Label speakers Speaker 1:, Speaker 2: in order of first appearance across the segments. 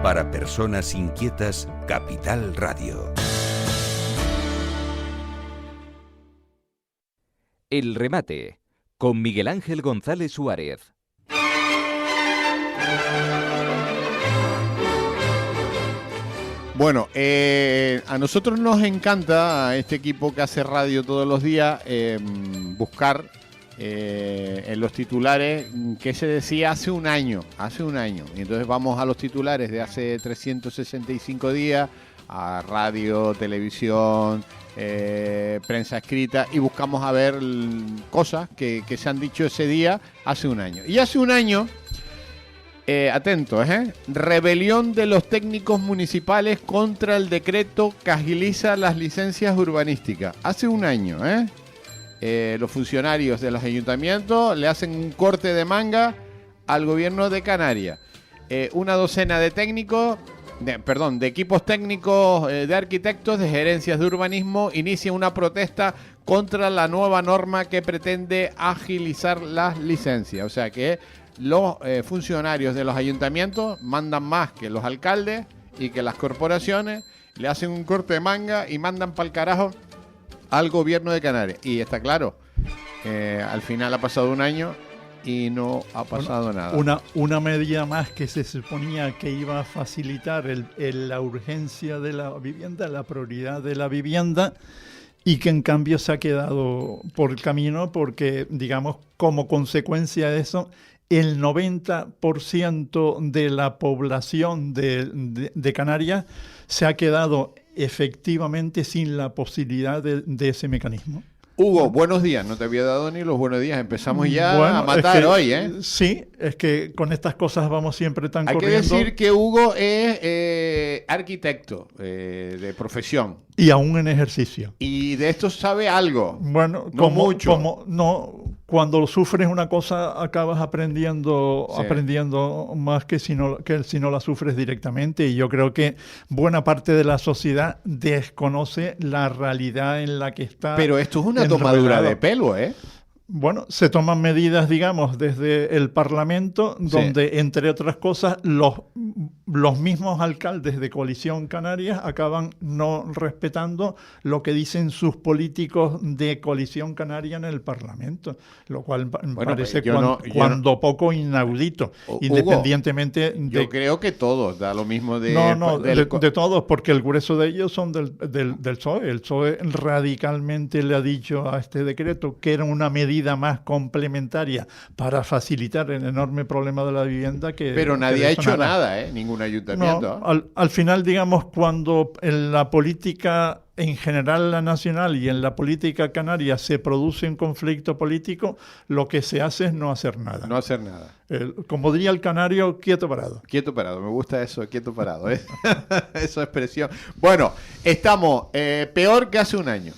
Speaker 1: Para personas inquietas, Capital Radio.
Speaker 2: El remate, con Miguel Ángel González Suárez.
Speaker 3: Bueno, a nosotros nos encanta, a este equipo que hace radio todos los días, buscar en los titulares qué se decía hace un año. Y entonces vamos a los titulares de hace 365 días, a radio, televisión, prensa escrita, y buscamos a ver cosas que se han dicho ese día hace un año. Y hace un año... atentos, rebelión de los técnicos municipales contra el decreto que agiliza las licencias urbanísticas. Hace un año, los funcionarios de los ayuntamientos le hacen un corte de manga al gobierno de Canarias. Una docena de técnicos, de equipos técnicos de arquitectos, de gerencias de urbanismo, inicia una protesta contra la nueva norma que pretende agilizar las licencias. O sea que los funcionarios de los ayuntamientos mandan más que los alcaldes y que las corporaciones, le hacen un corte de manga y mandan pa'l carajo al gobierno de Canarias. Y está claro, al final ha pasado un año y no ha pasado nada.
Speaker 4: Una medida más que se suponía que iba a facilitar la urgencia de la vivienda, la prioridad de la vivienda, y que en cambio se ha quedado por el camino porque, digamos, como consecuencia de eso, el 90% de la población de Canarias se ha quedado efectivamente sin la posibilidad de ese mecanismo.
Speaker 3: Hugo, buenos días. No te había dado ni los buenos días. Empezamos ya a matar hoy, ¿eh?
Speaker 4: Sí, es que con estas cosas vamos siempre tan corriendo.
Speaker 3: Hay que decir que Hugo es arquitecto de profesión.
Speaker 4: Y aún en ejercicio.
Speaker 3: Y de esto sabe algo.
Speaker 4: Bueno,
Speaker 3: no mucho.
Speaker 4: Cuando sufres una cosa acabas aprendiendo más que si no la sufres directamente. Y yo creo que buena parte de la sociedad desconoce la realidad en la que está.
Speaker 3: Pero esto es una tomadura de pelo, ¿eh?
Speaker 4: Bueno, se toman medidas, digamos, desde el Parlamento, donde, entre otras cosas, los mismos alcaldes de Coalición Canarias acaban no respetando lo que dicen sus políticos de Coalición Canaria en el Parlamento, lo cual parece poco inaudito, independientemente de...
Speaker 3: Yo creo que todos, da lo mismo de...
Speaker 4: de todos, porque el grueso de ellos son del PSOE. El PSOE radicalmente le ha dicho a este decreto que era una medida más complementaria para facilitar el enorme problema de la vivienda que...
Speaker 3: Pero nadie ha hecho nada, ningún ayuntamiento.
Speaker 4: No, al final, digamos, cuando en la política en general, la nacional, y en la política canaria se produce un conflicto político, lo que se hace es no hacer nada.
Speaker 3: No hacer nada.
Speaker 4: Como diría el canario, quieto parado.
Speaker 3: Quieto parado, me gusta eso, quieto parado. Esa expresión. Bueno, estamos peor que hace un año.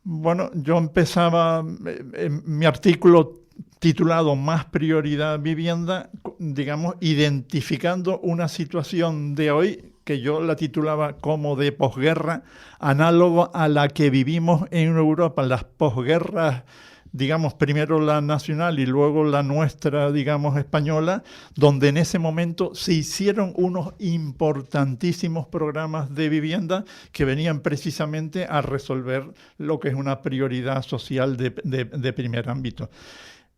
Speaker 4: Bueno, yo empezaba mi artículo titulado Más prioridad vivienda, digamos, identificando una situación de hoy que yo la titulaba como de posguerra, análogo a la que vivimos en Europa, las posguerras, digamos, primero la nacional y luego la nuestra, digamos, española, donde en ese momento se hicieron unos importantísimos programas de vivienda que venían precisamente a resolver lo que es una prioridad social de primer ámbito.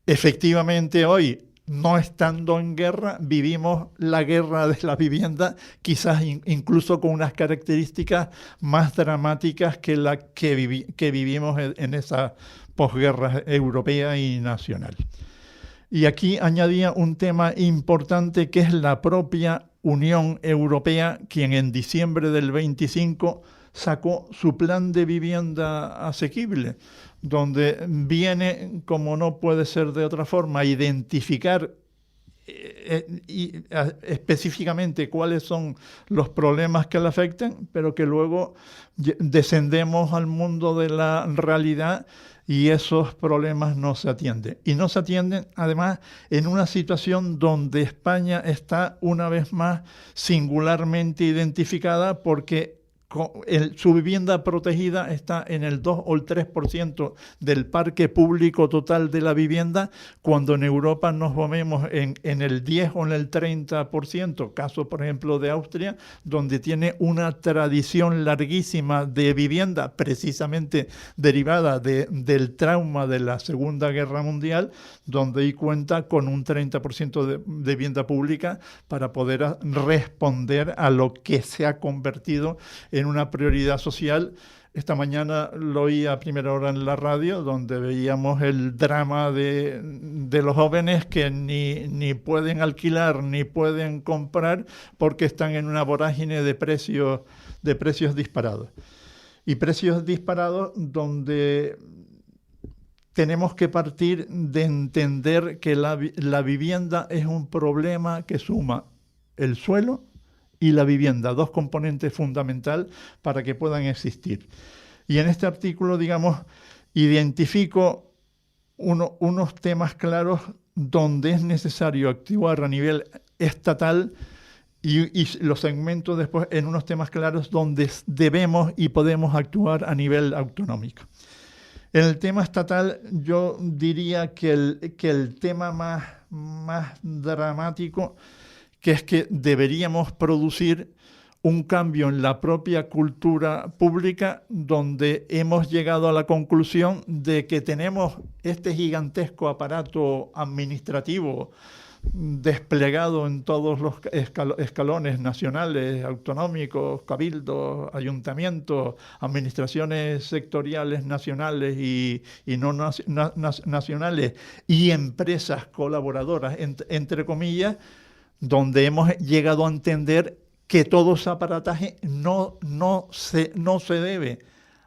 Speaker 4: Efectivamente, hoy, no estando en guerra, vivimos la guerra de la vivienda, quizás incluso con unas características más dramáticas que la que vivimos en esa posguerra europea y nacional. Y aquí añadía un tema importante que es la propia Unión Europea, quien en diciembre del 25 sacó su plan de vivienda asequible, donde viene, como no puede ser de otra forma, a identificar específicamente cuáles son los problemas que le afectan, pero que luego descendemos al mundo de la realidad y esos problemas no se atienden. Y no se atienden, además, en una situación donde España está una vez más singularmente identificada porque Su vivienda protegida está en el 2 o el 3% del parque público total de la vivienda, cuando en Europa nos movemos en el 10 o en el 30%, caso por ejemplo de Austria, donde tiene una tradición larguísima de vivienda, precisamente derivada del trauma de la Segunda Guerra Mundial, donde ahí cuenta con un 30% de vivienda pública para poder responder a lo que se ha convertido en una prioridad social. Esta mañana lo oí a primera hora en la radio, donde veíamos el drama de los jóvenes que ni pueden alquilar ni pueden comprar porque están en una vorágine de precios disparados. Y precios disparados donde tenemos que partir de entender que la vivienda es un problema que suma el suelo y la vivienda, dos componentes fundamentales para que puedan existir. Y en este artículo, digamos, identifico unos temas claros donde es necesario actuar a nivel estatal y los segmentos después en unos temas claros donde debemos y podemos actuar a nivel autonómico. En el tema estatal yo diría que el tema más dramático, que es que deberíamos producir un cambio en la propia cultura pública, donde hemos llegado a la conclusión de que tenemos este gigantesco aparato administrativo desplegado en todos los escalones nacionales, autonómicos, cabildos, ayuntamientos, administraciones sectoriales nacionales y no nacionales, y empresas colaboradoras, entre comillas, donde hemos llegado a entender que todo ese aparataje no se debe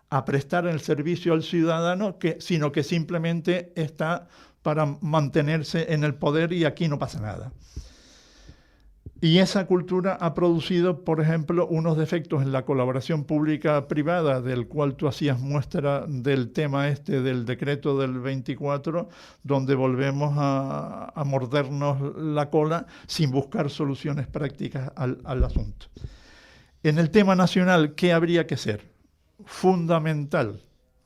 Speaker 4: a prestar el servicio al ciudadano, sino que simplemente está para mantenerse en el poder y aquí no pasa nada. Y esa cultura ha producido, por ejemplo, unos defectos en la colaboración pública-privada, del cual tú hacías muestra del tema del decreto del 24, donde volvemos a mordernos la cola sin buscar soluciones prácticas al asunto. En el tema nacional, ¿qué habría que hacer? Fundamental,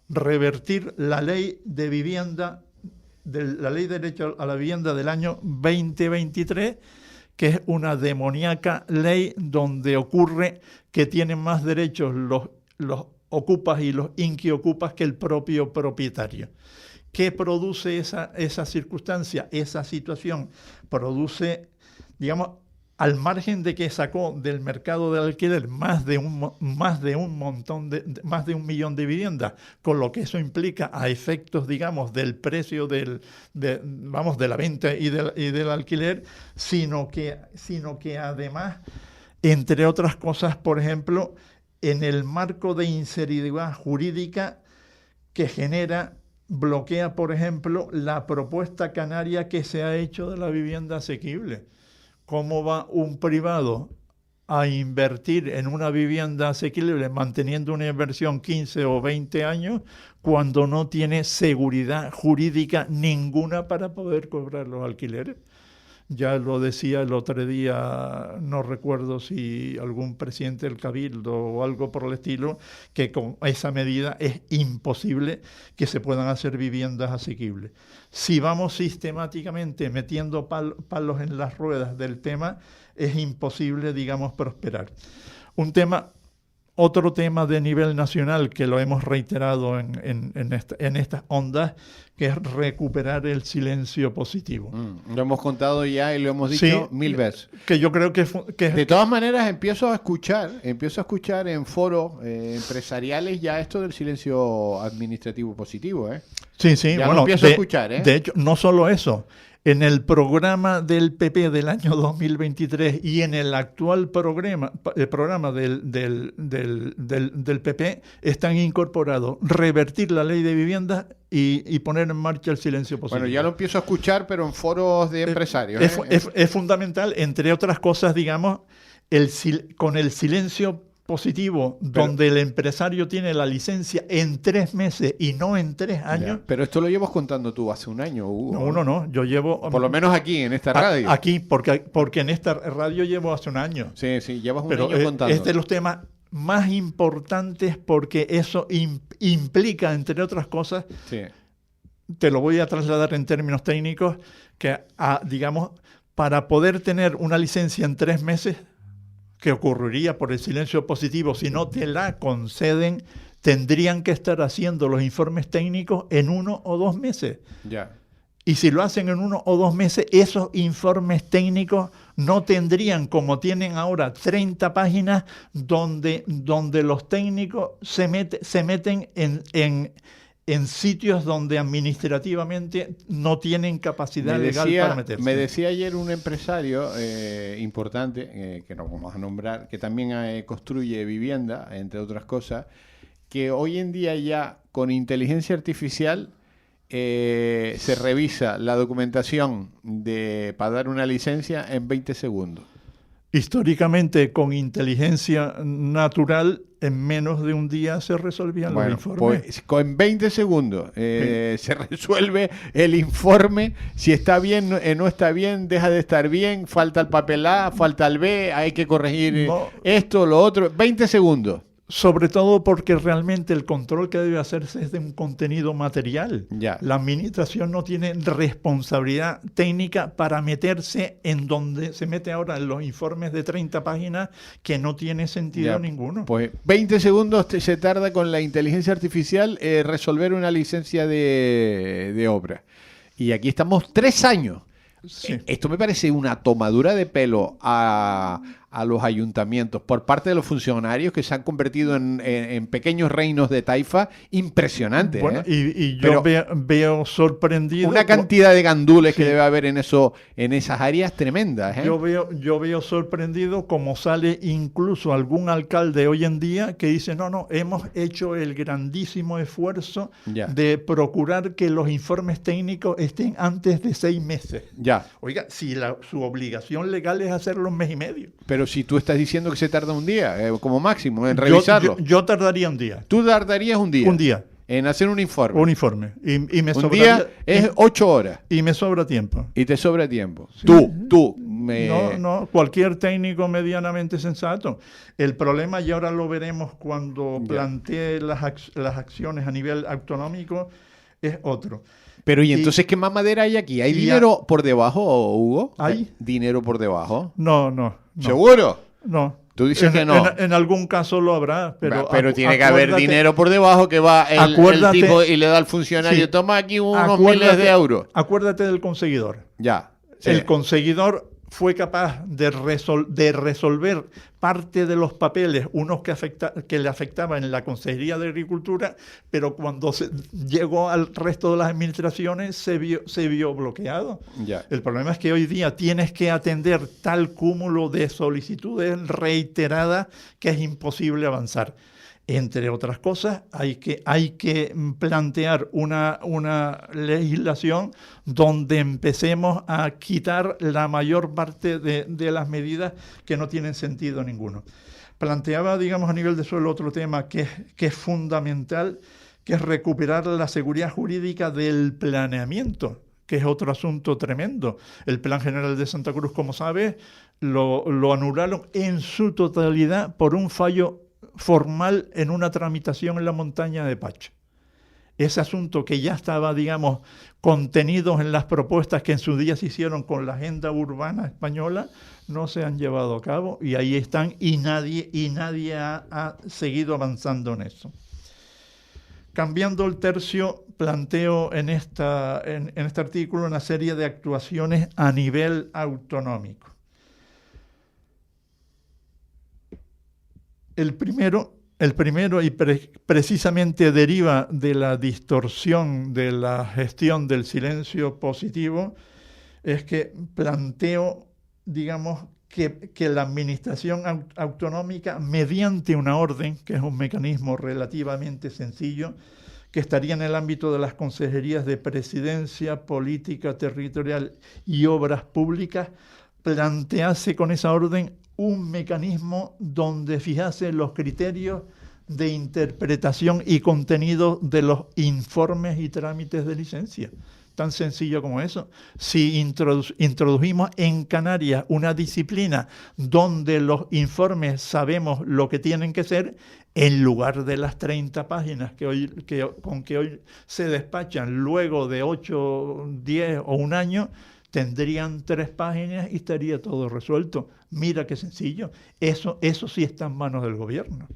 Speaker 4: revertir la ley de vivienda, la ley de derecho a la vivienda del año 2023, que es una demoníaca ley donde ocurre que tienen más derechos los ocupas y los inquiocupas que el propio propietario. ¿Qué produce esa circunstancia, esa situación? Produce, digamos, al margen de que sacó del mercado del alquiler más de un millón de viviendas, con lo que eso implica a efectos, digamos, del precio de la venta y del alquiler, sino que además, entre otras cosas, por ejemplo, en el marco de inseguridad jurídica que bloquea, por ejemplo, la propuesta canaria que se ha hecho de la vivienda asequible. ¿Cómo va un privado a invertir en una vivienda asequible manteniendo una inversión 15 o 20 años cuando no tiene seguridad jurídica ninguna para poder cobrar los alquileres? Ya lo decía el otro día, no recuerdo si algún presidente del Cabildo o algo por el estilo, que con esa medida es imposible que se puedan hacer viviendas asequibles. Si vamos sistemáticamente metiendo palos en las ruedas del tema, es imposible, digamos, prosperar. Otro tema de nivel nacional que lo hemos reiterado en estas ondas, que es recuperar el silencio positivo.
Speaker 3: Lo hemos contado ya y lo hemos dicho mil veces.
Speaker 4: Que yo creo que
Speaker 3: de todas maneras empiezo a escuchar en foros empresariales ya esto del silencio administrativo positivo, ¿eh?
Speaker 4: Sí,
Speaker 3: ya lo empiezo a escuchar, ¿eh?
Speaker 4: De hecho, no solo eso. En el programa del PP del año 2023 y en el actual programa del PP están incorporados revertir la ley de vivienda y poner en marcha el silencio positivo.
Speaker 3: Bueno, ya lo empiezo a escuchar, pero en foros de empresarios.
Speaker 4: Es fundamental, entre otras cosas, digamos, con el silencio positivo, donde el empresario tiene la licencia en 3 meses y no en 3 años.
Speaker 3: Ya, pero esto lo llevas contando tú hace un año, Hugo.
Speaker 4: No, yo llevo...
Speaker 3: Por lo menos aquí, en esta radio.
Speaker 4: Aquí, porque en esta radio llevo hace un año.
Speaker 3: Sí, llevas un año contando.
Speaker 4: Es de los temas más importantes porque eso implica, entre otras cosas,
Speaker 3: Sí.
Speaker 4: te lo voy a trasladar en términos técnicos, que digamos, para poder tener una licencia en 3 meses, que ocurriría por el silencio positivo, si no te la conceden, tendrían que estar haciendo los informes técnicos en 1 o 2 meses.
Speaker 3: Ya.
Speaker 4: Y si lo hacen en 1 o 2 meses, esos informes técnicos no tendrían, como tienen ahora, 30 páginas donde los técnicos se meten en sitios donde administrativamente no tienen capacidad legal para meterse.
Speaker 3: Me decía ayer un empresario importante, que no vamos a nombrar, que también construye vivienda, entre otras cosas, que hoy en día ya con inteligencia artificial se revisa la documentación para dar una licencia en 20 segundos.
Speaker 4: Históricamente, con inteligencia natural, en menos de un día se resolvían los informes.
Speaker 3: Pues, en 20 segundos se resuelve el informe. Si está bien, no está bien, deja de estar bien, falta el papel A, falta el B, hay que corregir esto, lo otro. 20 segundos.
Speaker 4: Sobre todo porque realmente el control que debe hacerse es de un contenido material.
Speaker 3: Ya.
Speaker 4: La administración no tiene responsabilidad técnica para meterse en donde se mete ahora en los informes de 30 páginas que no tiene sentido ninguno.
Speaker 3: Pues 20 segundos se tarda con la inteligencia artificial resolver una licencia de obra. Y aquí estamos 3 años.
Speaker 4: Sí.
Speaker 3: Esto me parece una tomadura de pelo a los ayuntamientos por parte de los funcionarios que se han convertido en pequeños reinos de taifa impresionante.
Speaker 4: Bueno, y yo veo sorprendido.
Speaker 3: Una cantidad de gandules que debe haber en esas áreas tremendas.
Speaker 4: Yo veo sorprendido como sale incluso algún alcalde hoy en día que dice, no, hemos hecho el grandísimo esfuerzo de procurar que los informes técnicos estén antes de 6 meses.
Speaker 3: Ya.
Speaker 4: Oiga, si su obligación legal es hacerlo en 1 mes y medio.
Speaker 3: Pero si tú estás diciendo que se tarda un día, como máximo, en revisarlo.
Speaker 4: Yo tardaría un día.
Speaker 3: ¿Tú tardarías un día?
Speaker 4: Un día.
Speaker 3: En hacer un informe.
Speaker 4: Un informe. Y me
Speaker 3: un
Speaker 4: sobraría,
Speaker 3: día es 8 horas.
Speaker 4: Y me sobra tiempo.
Speaker 3: Y te sobra tiempo.
Speaker 4: Sí.
Speaker 3: Tú.
Speaker 4: No, cualquier técnico medianamente sensato. El problema, y ahora lo veremos cuando plantee las acciones a nivel autonómico, es otro.
Speaker 3: Pero ¿y entonces qué mamadera hay aquí? ¿Hay dinero por debajo, Hugo?
Speaker 4: ¿Hay?
Speaker 3: ¿Dinero por debajo?
Speaker 4: No.
Speaker 3: ¿Seguro?
Speaker 4: No.
Speaker 3: Tú dices que no.
Speaker 4: En algún caso lo habrá, pero
Speaker 3: tiene que haber dinero por debajo que va el tipo y le da al funcionario, toma aquí unos miles de euros.
Speaker 4: Acuérdate del conseguidor.
Speaker 3: Ya. Sí.
Speaker 4: El conseguidor fue capaz de resolver parte de los papeles, unos que le afectaban en la Consejería de Agricultura, pero cuando llegó al resto de las administraciones se vio bloqueado.
Speaker 3: Ya.
Speaker 4: El problema es que hoy día tienes que atender tal cúmulo de solicitudes reiteradas que es imposible avanzar. Entre otras cosas, hay que plantear una legislación donde empecemos a quitar la mayor parte de las medidas que no tienen sentido ninguno. Planteaba, digamos, a nivel de suelo otro tema que es fundamental, que es recuperar la seguridad jurídica del planeamiento, que es otro asunto tremendo. El Plan General de Santa Cruz, como sabes, lo anularon en su totalidad por un fallo formal en una tramitación en la montaña de Pacha. Ese asunto que ya estaba, digamos, contenido en las propuestas que en su día se hicieron con la agenda urbana española, no se han llevado a cabo y ahí están y nadie ha seguido avanzando en eso. Cambiando el tercio, planteo en este artículo una serie de actuaciones a nivel autonómico. El primero y precisamente deriva de la distorsión de la gestión del silencio positivo, es que planteo, digamos, que la administración autonómica, mediante una orden, que es un mecanismo relativamente sencillo, que estaría en el ámbito de las consejerías de Presidencia, Política Territorial y Obras Públicas, plantease con esa orden un mecanismo donde fijase los criterios de interpretación y contenido de los informes y trámites de licencia. tan sencillo como eso. Si introdujimos en Canarias una disciplina donde los informes sabemos lo que tienen que ser, en lugar de las 30 páginas con que hoy se despachan, luego de 8, 10 o un año, tendrían 3 páginas y estaría todo resuelto. Mira qué sencillo. Eso sí está en manos del gobierno.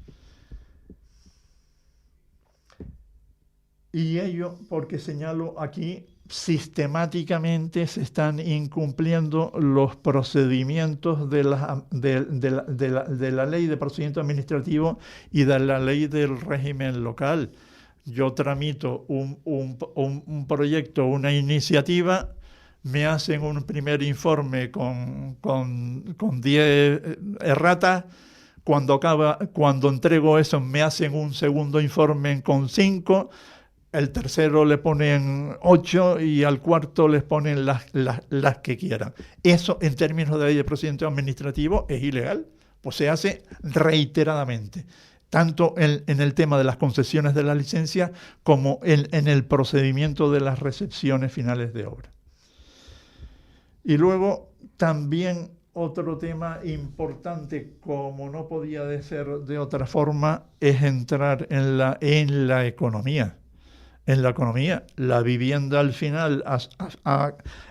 Speaker 4: Y ello porque señalo aquí, sistemáticamente se están incumpliendo los procedimientos de la ley de procedimiento administrativo y de la ley del régimen local. Yo tramito un proyecto, una iniciativa, me hacen un primer informe con 10 erratas, cuando entrego eso me hacen un segundo informe con 5, el tercero le ponen 8 y al cuarto les ponen las que quieran. Eso, en términos de ley de procedimiento administrativo, es ilegal, pues se hace reiteradamente, tanto en el tema de las concesiones de la licencia como en el procedimiento de las recepciones finales de obra. Y luego también otro tema importante, como no podía ser de otra forma, es entrar en la economía. En la economía, la vivienda al final,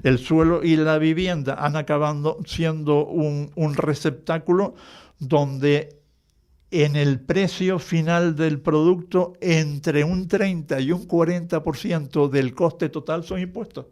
Speaker 4: el suelo y la vivienda han acabado siendo un receptáculo donde en el precio final del producto entre un 30 y un 40% del coste total son impuestos.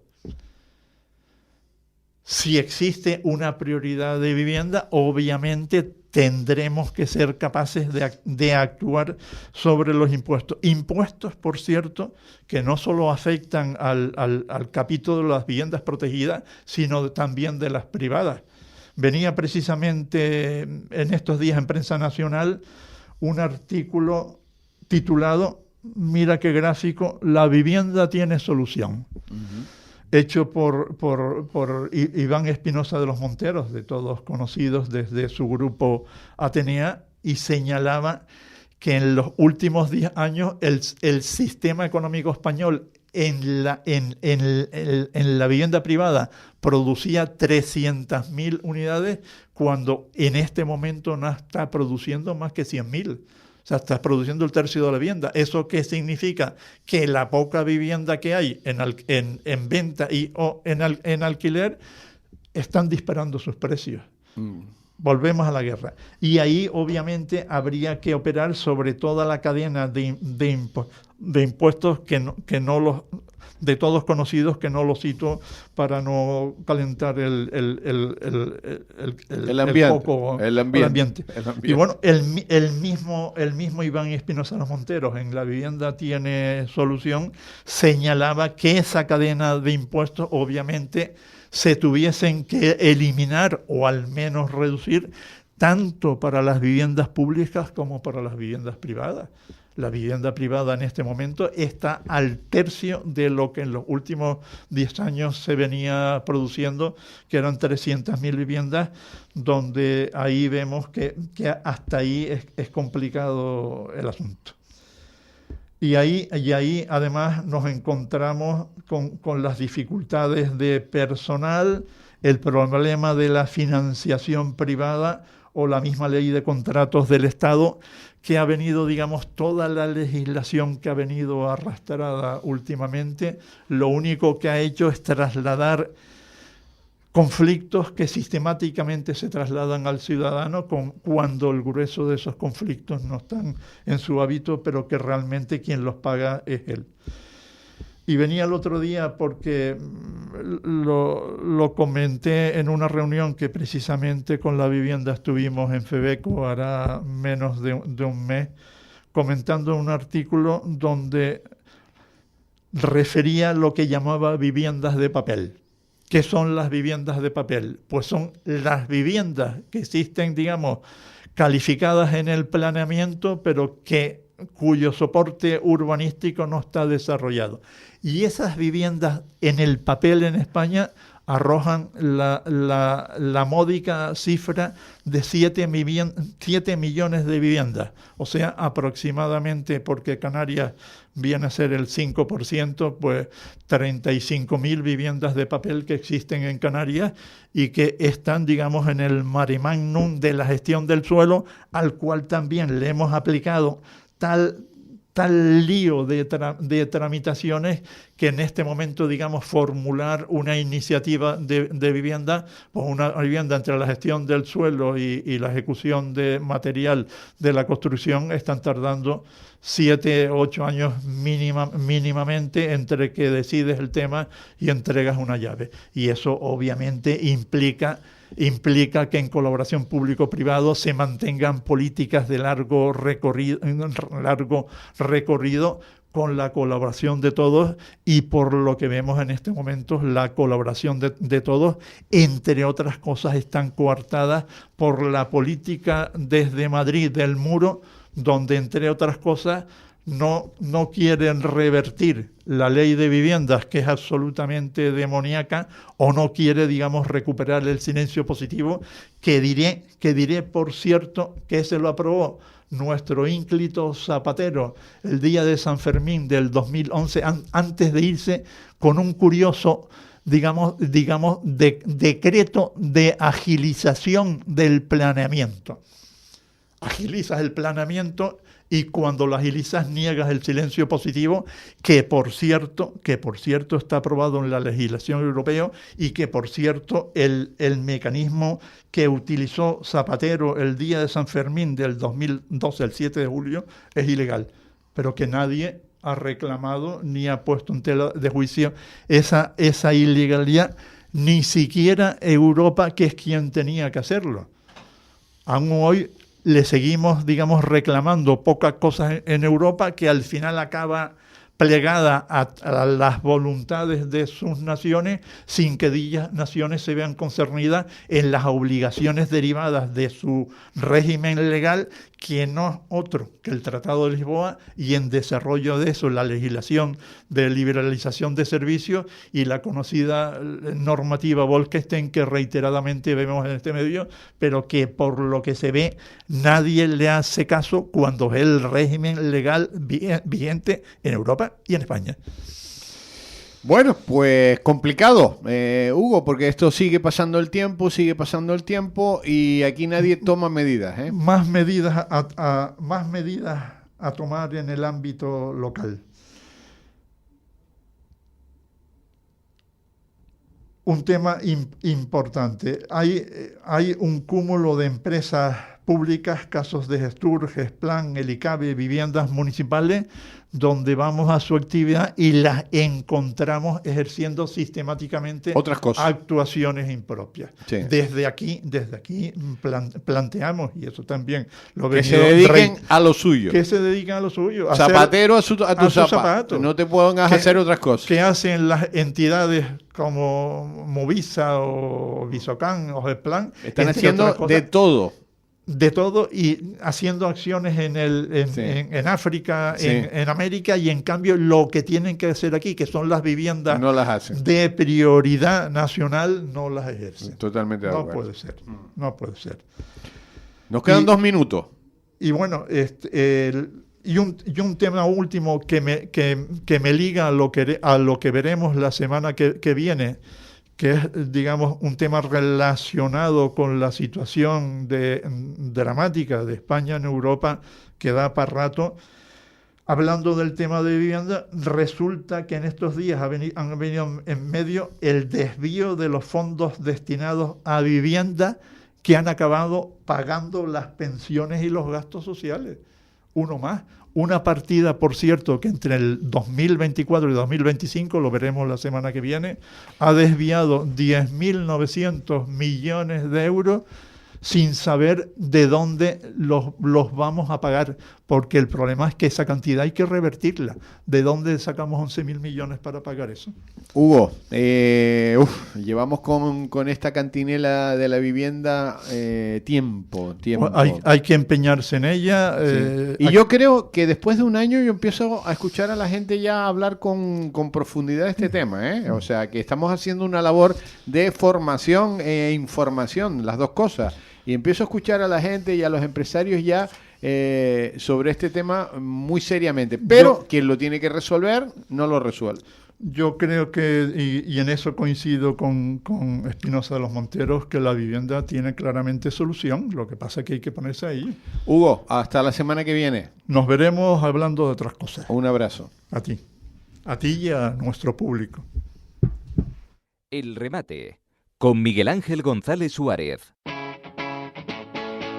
Speaker 4: Si existe una prioridad de vivienda, obviamente tendremos que ser capaces de actuar sobre los impuestos. Impuestos, por cierto, que no solo afectan al capítulo de las viviendas protegidas, sino también de las privadas. Venía precisamente en estos días en Prensa Nacional un artículo titulado, mira qué gráfico, La vivienda tiene solución. Uh-huh. Hecho por Iván Espinosa de los Monteros, de todos conocidos desde su grupo Atenea, y señalaba que en los últimos 10 años el sistema económico español en la vivienda privada producía 300.000 unidades, cuando en este momento no está produciendo más que 100.000. O sea, estás produciendo el tercio de la vivienda. ¿Eso qué significa? Que la poca vivienda que hay en venta o en alquiler están disparando sus precios. Volvemos a la guerra. Y ahí, obviamente, habría que operar sobre toda la cadena de impuestos de todos conocidos, que no los cito para no calentar el ambiente. Y bueno, el mismo Iván Espinosa de los Monteros, en La vivienda tiene solución, señalaba que esa cadena de impuestos obviamente se tuviesen que eliminar o al menos reducir, tanto para las viviendas públicas como para las viviendas privadas. La vivienda privada en este momento está al tercio de lo que en los últimos 10 años se venía produciendo, que eran 300.000 viviendas, donde ahí vemos que hasta ahí es complicado el asunto. Y ahí además nos encontramos con las dificultades de personal, el problema de la financiación privada o la misma ley de contratos del Estado, que ha venido, digamos, toda la legislación que ha venido arrastrada últimamente, lo único que ha hecho es trasladar conflictos que sistemáticamente se trasladan al ciudadano cuando el grueso de esos conflictos no están en su hábito, pero que realmente quien los paga es él. Y venía el otro día porque lo comenté en una reunión que precisamente con la vivienda estuvimos en Febeco hará menos de un mes, comentando un artículo donde refería lo que llamaba viviendas de papel. ¿Qué son las viviendas de papel? Pues son las viviendas que existen, digamos, calificadas en el planeamiento, pero cuyo soporte urbanístico no está desarrollado. Y esas viviendas en el papel en España arrojan la módica cifra de 7 millones de viviendas, o sea, aproximadamente, porque Canarias viene a ser el 5%, pues 35.000 viviendas de papel que existen en Canarias y que están, digamos, en el mare magnum de la gestión del suelo, al cual también le hemos aplicado tal lío de tramitaciones que en este momento, digamos, formular una iniciativa de vivienda, pues una vivienda entre la gestión del suelo y la ejecución de material de la construcción están tardando 7, 8 años mínimamente entre que decides el tema y entregas una llave. Y eso obviamente implica que en colaboración público-privado se mantengan políticas de largo recorrido con la colaboración de todos, y por lo que vemos en este momento, la colaboración de todos, entre otras cosas, están coartadas por la política desde Madrid del muro, donde, entre otras cosas, no quieren revertir la ley de viviendas, que es absolutamente demoníaca, o no quiere, digamos, recuperar el silencio positivo, que diré, por cierto, que se lo aprobó nuestro ínclito Zapatero el día de San Fermín del 2011, antes de irse, con un curioso, digamos, decreto de agilización del planeamiento. Agilizas el planeamiento y cuando lo agilizas niegas el silencio positivo, que por cierto está aprobado en la legislación europea, y que por cierto el mecanismo que utilizó Zapatero el día de San Fermín del 2012, el 7 de julio, es ilegal, pero que nadie ha reclamado ni ha puesto en tela de juicio esa ilegalidad, ni siquiera Europa, que es quien tenía que hacerlo. Aún hoy le seguimos, digamos, reclamando pocas cosas en Europa, que al final acaba plegada a las voluntades de sus naciones, sin que dichas naciones se vean concernidas en las obligaciones derivadas de su régimen legal, que no es otro que el Tratado de Lisboa, y en desarrollo de eso la legislación de liberalización de servicios y la conocida normativa Bolkestein, que reiteradamente vemos en este medio, pero que por lo que se ve nadie le hace caso cuando es el régimen legal vigente en Europa y en España.
Speaker 3: Bueno, pues complicado, Hugo, porque esto sigue pasando el tiempo y aquí nadie toma medidas.
Speaker 4: Más medidas a tomar en el ámbito local. Un tema importante. Hay un cúmulo de empresas públicas, casos de Gestur, Gesplan, el ICABE, viviendas municipales, donde vamos a su actividad y las encontramos ejerciendo sistemáticamente
Speaker 3: otras cosas,
Speaker 4: actuaciones impropias.
Speaker 3: Sí.
Speaker 4: Desde aquí planteamos, y eso también lo
Speaker 3: que se dediquen a lo suyo.
Speaker 4: Que se dediquen a lo suyo.
Speaker 3: Zapatero a tu zapato. No te pongas a hacer otras cosas.
Speaker 4: ¿Qué hacen las entidades como Movisa o Visocan o Gesplan?
Speaker 3: Están haciendo de todo.
Speaker 4: De todo, y haciendo acciones en África,
Speaker 3: sí,
Speaker 4: en América, y en cambio lo que tienen que hacer aquí, que son las viviendas
Speaker 3: no las hacen.
Speaker 4: De prioridad nacional, no las ejercen.
Speaker 3: Totalmente de acuerdo.
Speaker 4: No puede ser.
Speaker 3: Nos quedan 2 minutos.
Speaker 4: Y bueno, un tema último que me liga a lo que veremos la semana que viene, que es, digamos, un tema relacionado con la situación dramática de España en Europa, que da para rato. Hablando del tema de vivienda, resulta que en estos días han venido en medio el desvío de los fondos destinados a vivienda, que han acabado pagando las pensiones y los gastos sociales. Uno más. Una partida, por cierto, que entre el 2024 y 2025, lo veremos la semana que viene, ha desviado 10.900 millones de euros sin saber de dónde los vamos a pagar, porque el problema es que esa cantidad hay que revertirla. ¿De dónde sacamos 11.000 millones para pagar eso?
Speaker 3: Hugo, llevamos con esta cantinela de la vivienda tiempo.
Speaker 4: Hay que empeñarse en ella.
Speaker 3: Sí. Y yo creo que después de un año yo empiezo a escuchar a la gente ya hablar con profundidad de este tema, ¿eh? O sea, que estamos haciendo una labor de formación e información, las dos cosas. Y empiezo a escuchar a la gente y a los empresarios ya sobre este tema muy seriamente. Pero quien lo tiene que resolver, no lo resuelve.
Speaker 4: Yo creo que, y en eso coincido con Espinosa de los Monteros, que la vivienda tiene claramente solución. Lo que pasa es que hay que ponerse ahí.
Speaker 3: Hugo, hasta la semana que viene.
Speaker 4: Nos veremos hablando de otras cosas.
Speaker 3: Un abrazo.
Speaker 4: A ti y a nuestro público.
Speaker 2: El remate, con Miguel Ángel González Suárez.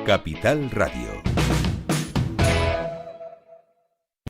Speaker 1: Capital Radio.